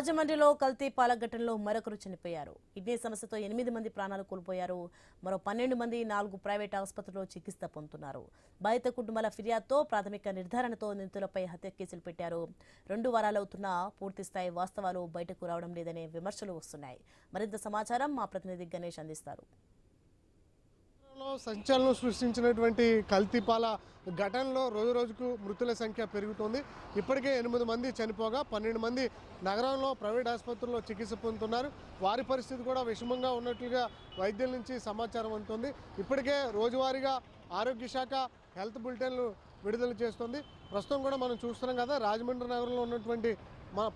రాజమండ్రిలో కల్తీ పాల ఘటనలో మరొకరు చనిపోయారు. కిడ్నీ సమస్యతో 8 మంది ప్రాణాలు కోల్పోయారు. మరో 12 మంది 4 ప్రైవేట్ ఆసుపత్రుల్లో చికిత్స పొందుతున్నారు. బాధిత కుటుంబాల ఫిర్యాదుతో ప్రాథమిక నిర్ధారణతో నిందితులపై హత్య కేసులు పెట్టారు. 2 వారాలవుతున్నా పూర్తిస్థాయి వాస్తవాలు బయటకు రావడం లేదనే విమర్శలు వస్తున్నాయి. మరింత సమాచారం మా ప్రతినిధి గణేష్ అందిస్తారు. సంచలనం సృష్టించినటువంటి కల్తీపాల ఘటనలో రోజు రోజుకు మృతుల సంఖ్య పెరుగుతోంది. ఇప్పటికే 8 మంది చనిపోగా 12 మంది నగరంలో ప్రైవేట్ ఆసుపత్రుల్లో చికిత్స పొందుతున్నారు. వారి పరిస్థితి కూడా విషమంగా ఉన్నట్లుగా వైద్యుల నుంచి సమాచారం అందుతోంది. ఇప్పటికే రోజువారీగా ఆరోగ్య శాఖ హెల్త్ బులెటిన్లు విడుదల చేస్తుంది. ప్రస్తుతం కూడా మనం చూస్తున్నాం కదా, రాజమండ్రి నగరంలో ఉన్నటువంటి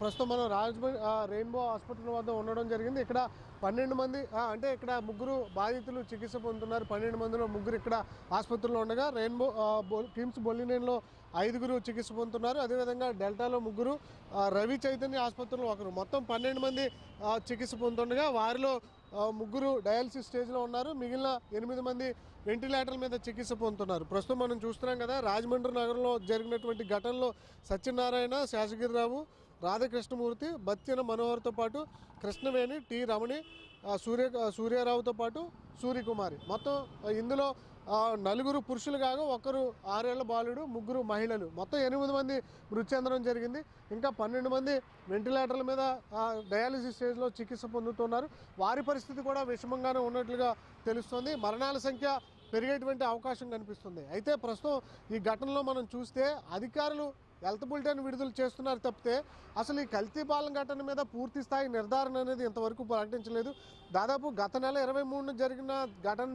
ప్రస్తుతం మనం రెయిన్బో హాస్పిటల్ వద్ద ఉండడం జరిగింది. ఇక్కడ 12 మంది అంటే ఇక్కడ 3 బాధితులు చికిత్స పొందుతున్నారు. 12 మందిలో 3 ఇక్కడ ఆసుపత్రిలో ఉండగా రెయిన్బో కిమ్స్ బొల్లినేన్లో 5 చికిత్స పొందుతున్నారు. అదేవిధంగా డెల్టాలో 3, రవి చైతన్య ఆసుపత్రిలో 1, మొత్తం 12 మంది చికిత్స పొందుతుండగా వారిలో 3 డయాలసిస్ స్టేజ్లో ఉన్నారు. మిగిలిన 8 మంది వెంటిలేటర్ల మీద చికిత్స పొందుతున్నారు. ప్రస్తుతం మనం చూస్తున్నాం కదా, రాజమండ్రి నగరంలో జరిగినటువంటి ఘటనలో సత్యనారాయణ, శేషగిరిరావు, రాధాకృష్ణమూర్తి, బత్తిన మనోహర్తో పాటు కృష్ణవేణి, టి రమణి, సూర్యారావుతో పాటు సూర్యకుమారి, మొత్తం ఇందులో 4 పురుషులు కాగా 1 6 ఏళ్ల బాలుడు, 3 మహిళలు, మొత్తం 8 మంది మృతి చెందడం జరిగింది. ఇంకా 12 మంది వెంటిలేటర్ల మీద డయాలసిస్ స్టేజ్లో చికిత్స పొందుతున్నారు. వారి పరిస్థితి కూడా విషమంగానే ఉన్నట్లుగా తెలుస్తోంది. మరణాల సంఖ్య పెరిగేటువంటి అవకాశం కనిపిస్తుంది. అయితే ప్రస్తుతం ఈ ఘటనలో మనం చూస్తే అధికారులు హెల్త్ బులెటిన్ విడుదల చేస్తున్నారు తప్పితే అసలు ఈ కల్తీ పాలన ఘటన మీద పూర్తి స్థాయి నిర్ధారణ అనేది ఇంతవరకు ప్రకటించలేదు. దాదాపు గత నెల 23 జరిగిన ఘటన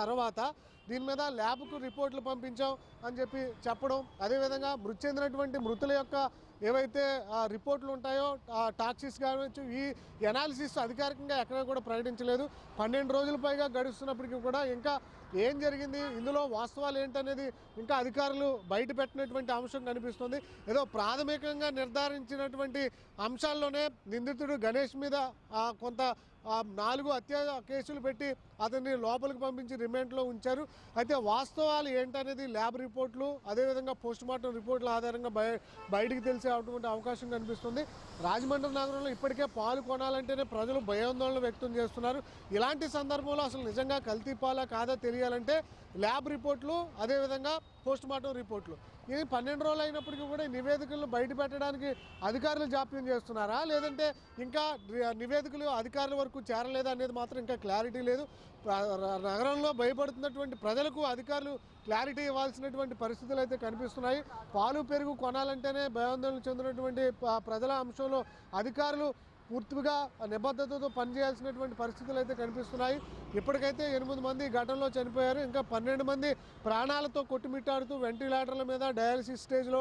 తర్వాత దీని మీద ల్యాబ్కు రిపోర్ట్లు పంపించాం అని చెప్పి చెప్పడం, అదేవిధంగా మృతి చెందినటువంటి మృతుల యొక్క ఏవైతే రిపోర్ట్లు ఉంటాయో టాక్సిస్ కావచ్చు, ఈ ఎనాలిసిస్ అధికారికంగా ఎక్కడ కూడా ప్రకటించలేదు. 12 రోజుల పైగా గడుస్తున్నప్పటికీ కూడా ఇంకా ఏం జరిగింది, ఇందులో వాస్తవాలు ఏంటనేది ఇంకా అధికారులు బయట పెట్టినటువంటి అంశం కనిపిస్తుంది. ఏదో ప్రాథమికంగా నిర్ధారించినటువంటి అంశాల్లోనే నిందితుడు గణేష్ మీద కొంత 4 హత్య కేసులు పెట్టి అతన్ని లోపలికి పంపించి రిమాండ్లో ఉంచారు. అయితే వాస్తవాలు ఏంటనేది ల్యాబ్ రిపోర్ట్లు, అదేవిధంగా పోస్టుమార్టం రిపోర్ట్ల ఆధారంగా బయటికి తెలిసే అటువంటి అవకాశం కనిపిస్తుంది. రాజమండ్రి నగరంలో ఇప్పటికే పాలు కొనాలంటేనే ప్రజలు భయాందోళన వ్యక్తం చేస్తున్నారు. ఇలాంటి సందర్భంలో అసలు నిజంగా కల్తీ పాలా కాదా తెలియాలంటే ల్యాబ్ రిపోర్ట్లు, అదేవిధంగా పోస్టుమార్టం రిపోర్ట్లు, ఇది 12 రోజులు అయినప్పటికీ కూడా ఈ నివేదికలను బయట పెట్టడానికి అధికారులు జాప్యం చేస్తున్నారా, లేదంటే ఇంకా నివేదికలు అధికారుల వరకు చేరలేదా అనేది మాత్రం ఇంకా క్లారిటీ లేదు. నగరంలో భయపడుతున్నటువంటి ప్రజలకు అధికారులు క్లారిటీ ఇవ్వాల్సినటువంటి పరిస్థితులు అయితే కనిపిస్తున్నాయి. పాలు పెరుగు కొనాలంటేనే భయాందోళన చెందినటువంటి ప్రజల అంశంలో అధికారులు పూర్తిగా నిబద్ధతతో పనిచేయాల్సినటువంటి పరిస్థితులు అయితే కనిపిస్తున్నాయి. ఇప్పటికైతే 8 మంది ఘటనలో చనిపోయారు. ఇంకా 12 మంది ప్రాణాలతో కొట్టుమిట్టాడుతూ వెంటిలేటర్ల మీద డయాలసిస్ స్టేజ్లో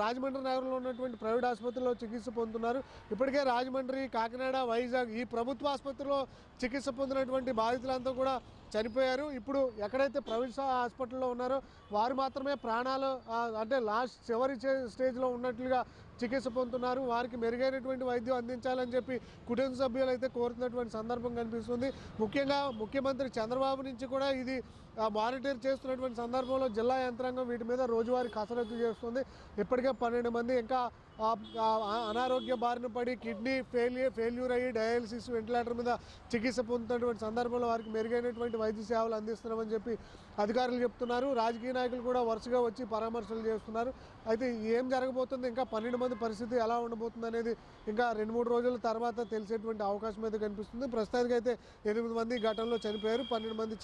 రాజమండ్రి నగరంలో ఉన్నటువంటి ప్రైవేట్ ఆసుపత్రిలో చికిత్స పొందుతున్నారు. ఇప్పటికే రాజమండ్రి, కాకినాడ, వైజాగ్ ఈ ప్రభుత్వ ఆసుపత్రిలో చికిత్స పొందినటువంటి బాధితులంతా కూడా చనిపోయారు. ఇప్పుడు ఎక్కడైతే ప్రైవేట్ హాస్పిటల్లో ఉన్నారో వారు మాత్రమే ప్రాణాలు అంటే చివరి స్టేజ్లో ఉన్నట్లుగా చికిత్స పొందుతున్నారు. వారికి మెరుగైనటువంటి వైద్యం అందించాలని చెప్పి కుటుంబ సభ్యులు అయితే కోరుతున్నటువంటి సందర్భం కనిపిస్తుంది. ముఖ్యంగా ముఖ్యమంత్రి చంద్రబాబు నుంచి కూడా ఇది మానిటర్ చేస్తున్నటువంటి సందర్భంలో జిల్లా యంత్రాంగం వీటి మీద రోజువారీ కసరత్తు చేస్తుంది. ఇప్పటికే 12 మంది ఇంకా అనారోగ్య బారిన పడి కిడ్నీ ఫెయిల్యూర్ అయ్యి డయాలసిస్ వెంటిలేటర్ మీద చికిత్స పొందుతున్నటువంటి సందర్భంలో వారికి మెరుగైనటువంటి వైద్య సేవలు అందిస్తున్నామని చెప్పి అధికారులు చెప్తున్నారు. రాజకీయ నాయకులు కూడా వరుసగా వచ్చి పరామర్శలు చేస్తున్నారు. అయితే ఏం జరగబోతుంది, ఇంకా 12 మంది పరిస్థితి ఎలా ఉండబోతుంది అనేది ఇంకా 2-3 రోజుల తర్వాత తెలిసేటువంటి అవకాశం అయితే కనిపిస్తుంది. ప్రస్తుతానికి అయితే 8 మంది ఘటనలో చనిపోయారు, 12 మంది